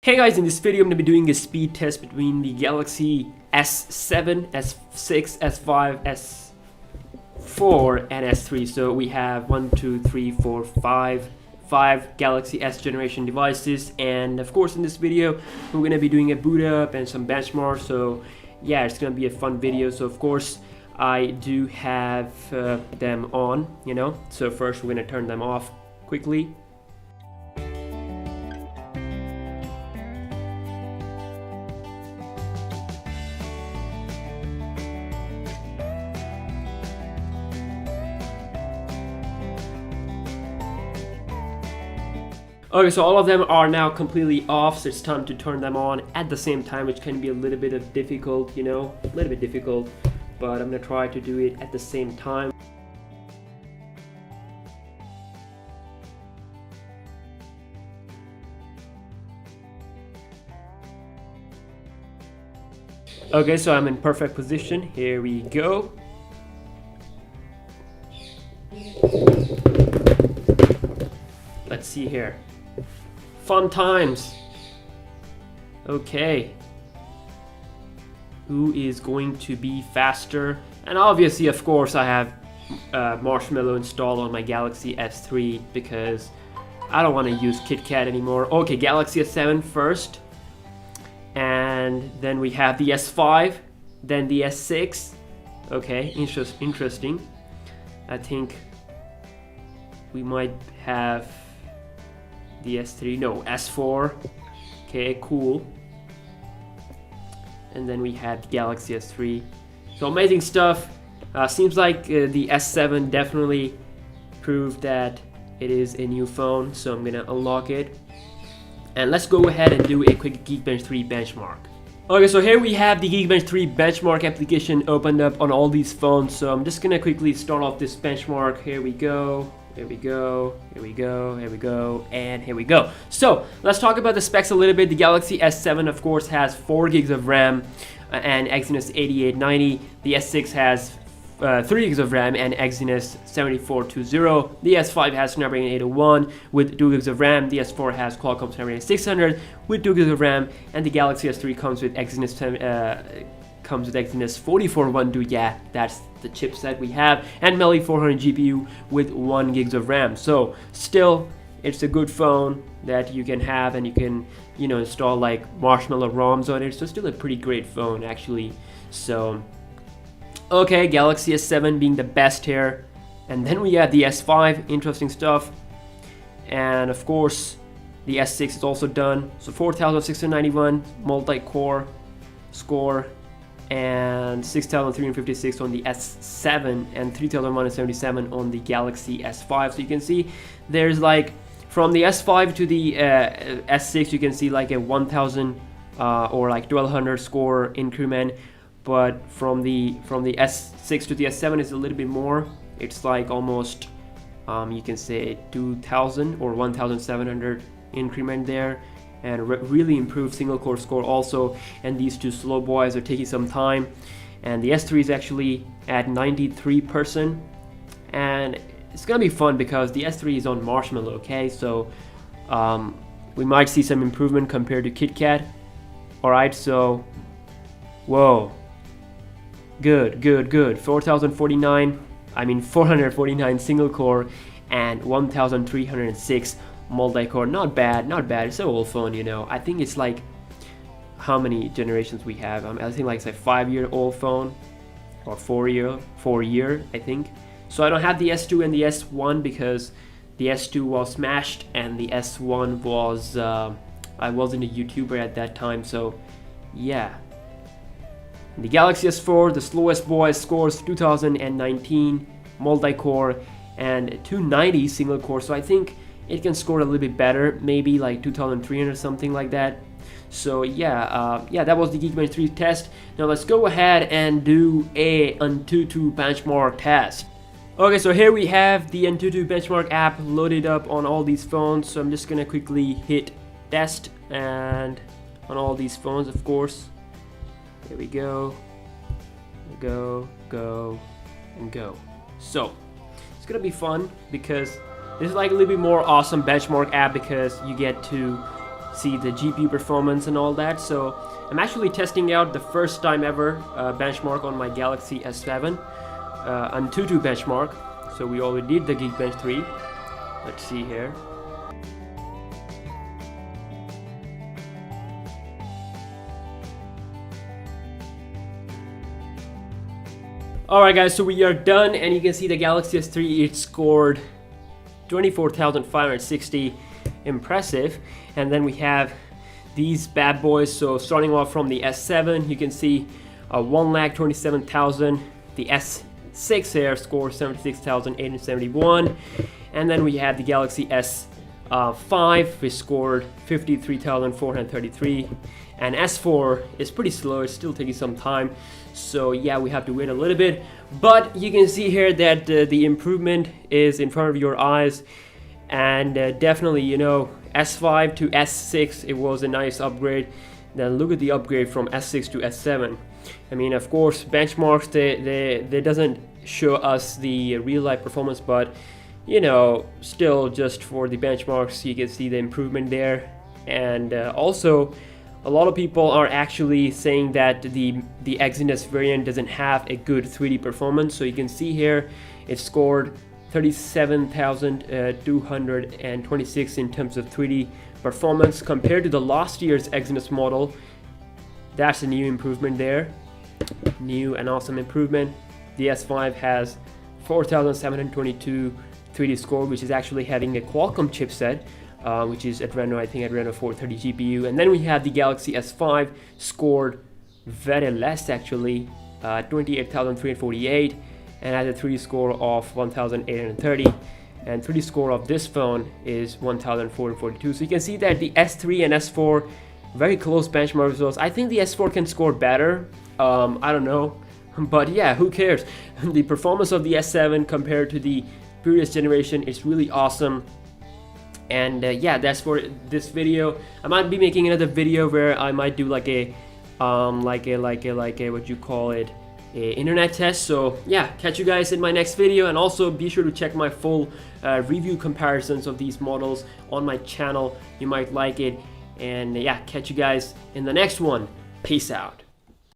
Hey guys, in this video I'm going to be doing a speed test between the Galaxy S7, S6, S5, S4 and S3. So we have 5 Galaxy S generation devices, and of course in this video we're going to be doing a boot up and some benchmarks. So yeah, it's going to be a fun video. So of course I do have them on, so first we're going to turn them off quickly. Okay, so all of them are now completely off, so it's time to turn them on at the same time, which can be a little bit difficult, but I'm gonna try to do it at the same time. Okay, so I'm in perfect position. Here we go. Let's see here. Fun times. Okay. Who is going to be faster? And obviously, of course, I have Marshmallow installed on my Galaxy S3 because I don't want to use KitKat anymore. Okay, Galaxy S7 first. And then we have the S5. Then the S6. Okay, interesting. I think we might have the S3, no, S4. Okay, cool. And then we had Galaxy S3. So amazing stuff. Seems like the S7 definitely proved that it is a new phone. So I'm gonna unlock it. And let's go ahead and do a quick Geekbench 3 benchmark. Okay, so here we have the Geekbench 3 benchmark application opened up on all these phones. So I'm just gonna quickly start off this benchmark. Here we go. Here we go, here we go, here we go, and here we go. So let's talk about the specs a little bit. The Galaxy S7, of course, has 4 gigs of RAM and Exynos 8890. The S6 has 3 gigs of RAM and Exynos 7420. The S5 has Snapdragon 801 with 2 gigs of RAM. The S4 has Qualcomm Snapdragon 600 with 2 gigs of RAM, and the Galaxy S3 comes with Exynos 4412. Yeah, that's the chipset we have, and Meli 400 GPU with 1 gigs of RAM. So still, it's a good phone that you can have, and you can install like Marshmallow ROMs on it. So still a pretty great phone actually. So okay, Galaxy S7 being the best here, and then we have the S5. Interesting stuff. And of course the S6 is also done. So 4691 multi-core score, and 6356 on the S7 and 3177 on the Galaxy S5. So you can see there's like from the S5 to the S6 you can see like a 1000 or like 1200 score increment, but from the S6 to the S7 is a little bit more. It's like almost you can say 2000 or 1700 increment there, and really improved single core score also. And these two slow boys are taking some time, and the S3 is actually at 93%, and it's gonna be fun because the S3 is on Marshmallow. Okay, so we might see some improvement compared to KitKat. Alright, so whoa, good 449 single core and 1306 multi-core. Not bad. It's an old phone, I think it's like, how many generations we have? I think like it's a 5-year-old phone, or 4 year I think. So I don't have the S2 and the S1 because the S2 was smashed and the S1 was I wasn't a YouTuber at that time. So yeah, the Galaxy S4, the slowest boy, scores 2019 multi-core and 290 single core. So I think it can score a little bit better, maybe like 2300 or something like that. So yeah, that was the Geekbench 3 test. Now let's go ahead and do a Antutu benchmark test. Okay, so here we have the Antutu benchmark app loaded up on all these phones. So I'm just gonna quickly hit test, and on all these phones, of course. Here we go, go, and go. So it's gonna be fun because this is like a little bit more awesome benchmark app because you get to see the GPU performance and all that. So I'm actually testing out the first time ever benchmark on my Galaxy S7, Antutu benchmark. So we already did the Geekbench 3. Let's see here. Alright guys, so we are done, and you can see the Galaxy S3, it scored 24,560, impressive. And then we have these bad boys. So starting off from the S7, you can see 1,27,000. The S6 here scored 76,871, and then we have the Galaxy S5, which scored 53,433, and S4 is pretty slow, it's still taking some time, so yeah, we have to wait a little bit, but you can see here that the improvement is in front of your eyes, and definitely, you know, S5 to S6, it was a nice upgrade. Then look at the upgrade from S6 to S7. I mean, of course, benchmarks, they doesn't show us the real life performance, but you know, still just for the benchmarks, you can see the improvement there. And also, a lot of people are actually saying that the Exynos variant doesn't have a good 3D performance. So you can see here, it scored 37,226 in terms of 3D performance compared to the last year's Exynos model. That's a new improvement there, new and awesome improvement. The S5 has 4,722 3D score, which is actually having a Qualcomm chipset, which is Adreno, I think Adreno 430 GPU. And then we have the Galaxy S5 scored very less actually, 28,348, and has a 3D score of 1,830, and 3D score of this phone is 1,442. So you can see that the S3 and S4 very close benchmark results. I think the S4 can score better, I don't know, but yeah, who cares? The performance of the S7 compared to the previous generation is really awesome. And yeah, that's for this video. I might be making another video where I might do like a what you call it, a internet test. So yeah, catch you guys in my next video, and also be sure to check my full review comparisons of these models on my channel. You might like it. And yeah, catch you guys in the next one. Peace out.